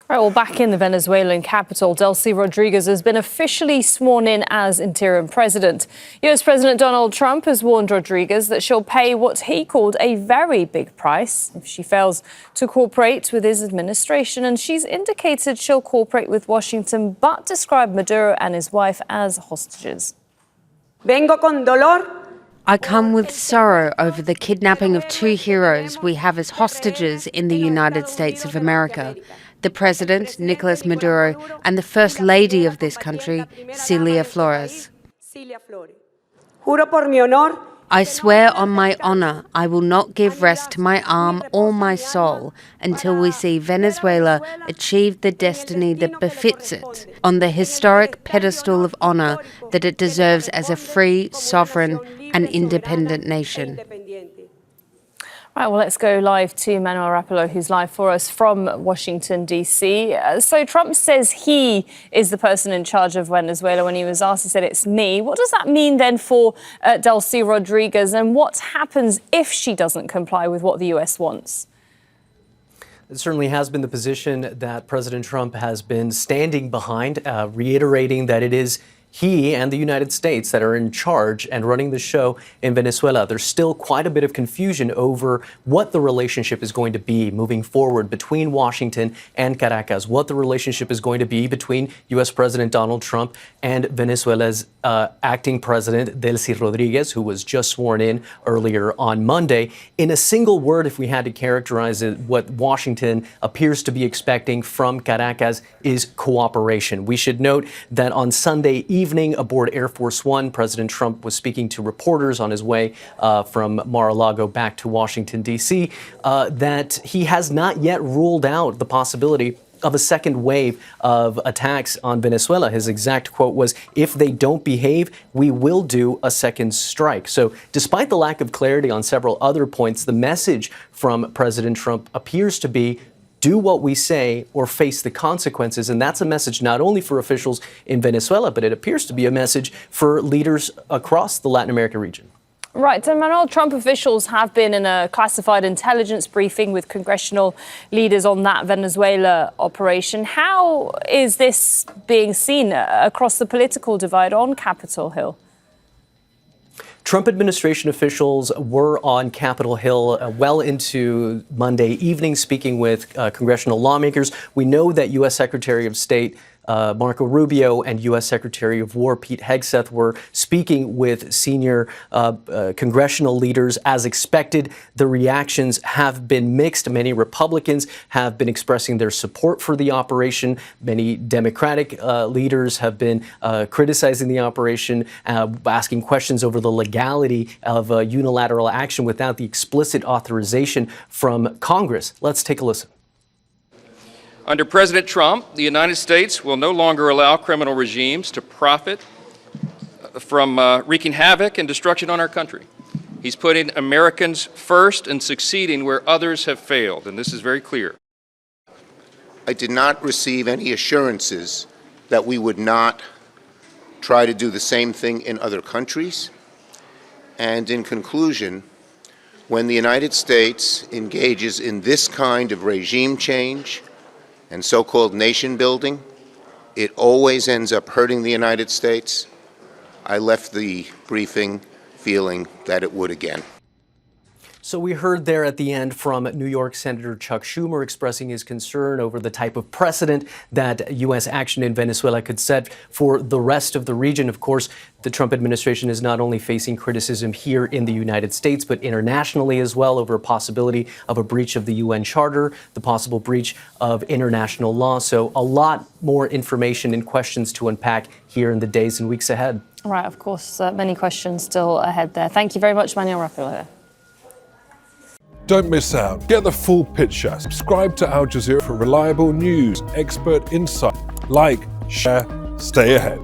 Right, well, back in the Venezuelan capital, Delcy Rodriguez has been officially sworn in as interim president. US President Donald Trump has warned Rodriguez that she'll pay what he called a very big price if she fails to cooperate with his administration. And she's indicated she'll cooperate with Washington, but described Maduro and his wife as hostages. Vengo con dolor. I come with sorrow over the kidnapping of two heroes we have as hostages in the United States of America, the President, Nicolas Maduro, and the First Lady of this country, Celia Flores. Juro por mi honor. I swear on my honor I will not give rest to my arm or my soul until we see Venezuela achieve the destiny that befits it on the historic pedestal of honor that it deserves as a free, sovereign, and independent nation. Right, well, let's go live to Manuel Rapalo, who's live for us from Washington, D.C. So Trump says he is the person in charge of Venezuela. When he was asked, he said, "It's me." What does that mean then for Delcy Rodriguez, and what happens if she doesn't comply with what the U.S. wants? It certainly has been the position that President Trump has been standing behind, reiterating that it is he and the United States that are in charge and running the show in Venezuela. There's still quite a bit of confusion over what the relationship is going to be moving forward between Washington and Caracas, what the relationship is going to be between U.S. President Donald Trump and Venezuela's acting president, Delcy Rodriguez, who was just sworn in earlier on Monday. In a single word, if we had to characterize it, what Washington appears to be expecting from Caracas is cooperation. We should note that on Sunday evening aboard Air Force One, President Trump was speaking to reporters on his way from Mar-a-Lago back to Washington, D.C., that he has not yet ruled out the possibility of a second wave of attacks on Venezuela. His exact quote was, "If they don't behave, we will do a second strike." So despite the lack of clarity on several other points, the message from President Trump appears to be, do what we say or face the consequences. And that's a message not only for officials in Venezuela, but it appears to be a message for leaders across the Latin America region. Right, so Manuel, Trump officials have been in a classified intelligence briefing with congressional leaders on that Venezuela operation. How is this being seen across the political divide on Capitol Hill? Trump administration officials were on Capitol Hill well into Monday evening, speaking with congressional lawmakers. We know that U.S. Secretary of State Marco Rubio and U.S. Secretary of War Pete Hegseth were speaking with senior congressional leaders. As expected, the reactions have been mixed. Many Republicans have been expressing their support for the operation. Many Democratic leaders have been criticizing the operation, asking questions over the legality of unilateral action without the explicit authorization from Congress. Let's take a listen. Under President Trump, the United States will no longer allow criminal regimes to profit from wreaking havoc and destruction on our country. He's putting Americans first and succeeding where others have failed, and this is very clear. I did not receive any assurances that we would not try to do the same thing in other countries. And in conclusion, when the United States engages in this kind of regime change and so-called nation building, it always ends up hurting the United States. I left the briefing feeling that it would again. So we heard there at the end from New York Senator Chuck Schumer expressing his concern over the type of precedent that U.S. action in Venezuela could set for the rest of the region. Of course, the Trump administration is not only facing criticism here in the United States, but internationally as well over a possibility of a breach of the UN Charter, the possible breach of international law. So a lot more information and questions to unpack here in the days and weeks ahead. Right, of course, many questions still ahead there. Thank you very much, Manuel Rapalo. Don't miss out. Get the full picture. Subscribe to Al Jazeera for reliable news, expert insight. Like, share, stay ahead.